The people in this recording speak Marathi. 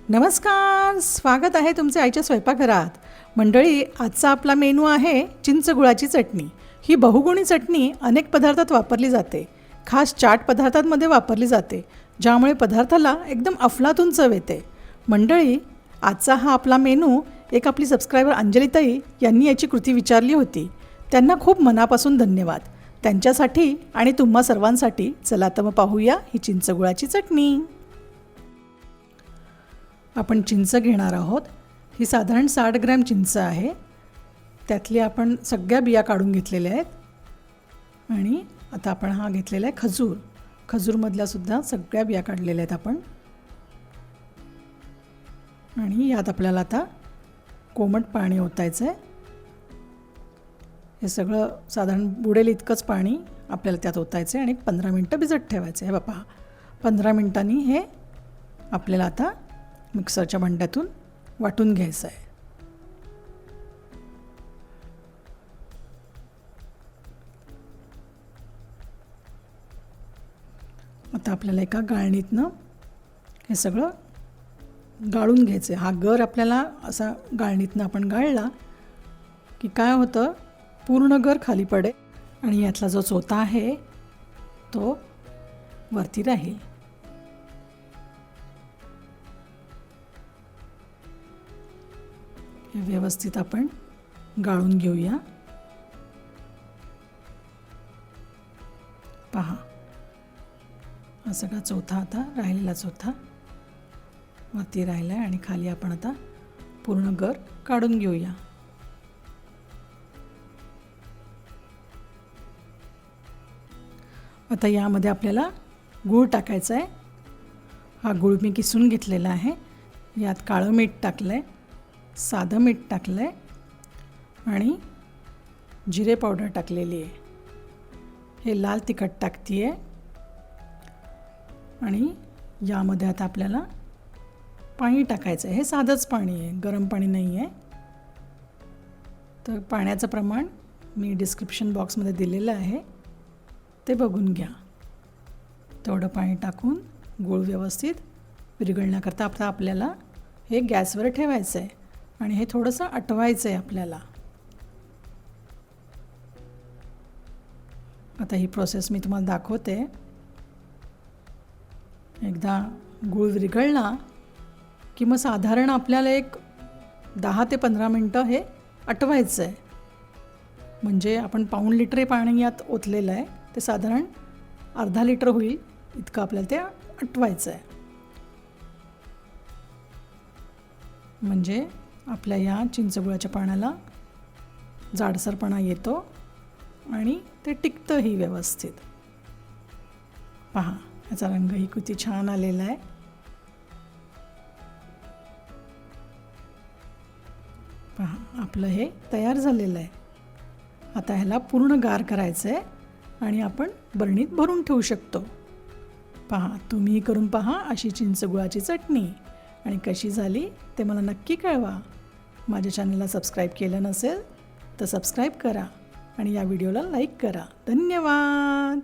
नमस्कार, स्वागत आहे तुमचे आईच्या स्वयंपाकघरात. मंडळी, आजचा आपला मेनू आहे चिंचगुळाची चटणी. ही बहुगुणी चटणी अनेक पदार्थात वापरली जाते. खास चाट पदार्थांमध्ये वापरली जाते, ज्यामुळे पदार्थाला एकदम अफलातून चव येते. मंडळी, आजचा हा आपला मेनू एक आपली सबस्क्रायबर अंजलीताई यांनी याची कृती विचारली होती. त्यांना खूप मनापासून धन्यवाद. त्यांच्यासाठी आणि तुम्हा सर्वांसाठी चला तर मग पाहूया ही चिंचगुळाची चटणी. आपण चिंच घेणार आहोत. ही साधारण 60 ग्रॅम चिंच आहे. त्यातली आपण सगळ्या बिया काढून घेतलेल्या आहेत. आणि आता आपण हा घेतलेला आहे खजूर. खजूरमधल्यासुद्धा सगळ्या बिया काढलेल्या आहेत आपण. आणि यात आपल्याला आता कोमट पाणी ओतायचं आहे. हे सगळं साधारण बुडेल इतकंच पाणी आपल्याला त्यात ओतायचं आहे आणि 15 मिनटं भिजत ठेवायचं आहे. बापा, 15 मिनटांनी हे आपल्याला आता मिक्सरच्या भांड्यातून वाटून घ्यायचं आहे. आता आपल्याला एका गाळणीतनं हे सगळं गाळून घ्यायचं आहे. हा गर आपल्याला असा गाळणीतनं आपण गाळला की काय होतं, पूर्ण गर खाली पडेल आणि यातला जो चोथा आहे तो वरती राहील. हे व्यवस्थित आपण गाळून घेऊया. पहा, हा सगळा चौथा आता राहिलेला चौथा वरती राहिला आहे आणि खाली आपण आता पूर्ण गर काढून घेऊया. आता यामध्ये आपल्याला गूळ टाकायचा आहे. हा गूळ मी किसून घेतलेला आहे. यात काळं मीठ टाकलं आहे, साधं मीठ टाकलं आहे आणि जिरे पावडर टाकलेली आहे. हे लाल तिखट टाकते आहे. आणि यामध्ये आता आपल्याला पाणी टाकायचं आहे. हे साधंच पाणी आहे, गरम पाणी नाही आहे. तर पाण्याचं प्रमाण मी डिस्क्रिप्शन बॉक्समध्ये दिलेलं आहे, ते बघून घ्या. तेवढं पाणी टाकून गूळ व्यवस्थित विरघळण्याकरता आता आपल्याला हे गॅसवर ठेवायचं आहे आणि हे थोडंसं आटवायचं आहे आपल्याला. आता ही प्रोसेस मी तुम्हाला दाखवते. एकदा गूळ विरघळला की मग साधारण आपल्याला एक 10 ते 15 मिनटं हे आटवायचं आहे. म्हणजे आपण पाऊण लिटर पाणी यात ओतलेलं आहे, ते साधारण अर्धा लिटर होईल इतकं आपल्याला ते आटवायचं आहे. म्हणजे आपल्या या चिंचगुळाच्या पाण्याला जाडसरपणा येतो आणि ते टिकतंही व्यवस्थित. पहा, याचा रंगही किती छान आलेला आहे. पहा, आपलं हे तयार झालेलं आहे. आता ह्याला पूर्ण गार करायचं आहे आणि आपण बरणीत भरून ठेवू शकतो. पहा, तुम्ही करून पहा अशी चिंचगुळाची चटणी. आणि कशी झाली ते मला नक्की कळवा. माझ्या चॅनलला सबस्क्राईब केलं नसेल तर सबस्क्राईब करा आणि या व्हिडिओला लाईक करा. धन्यवाद.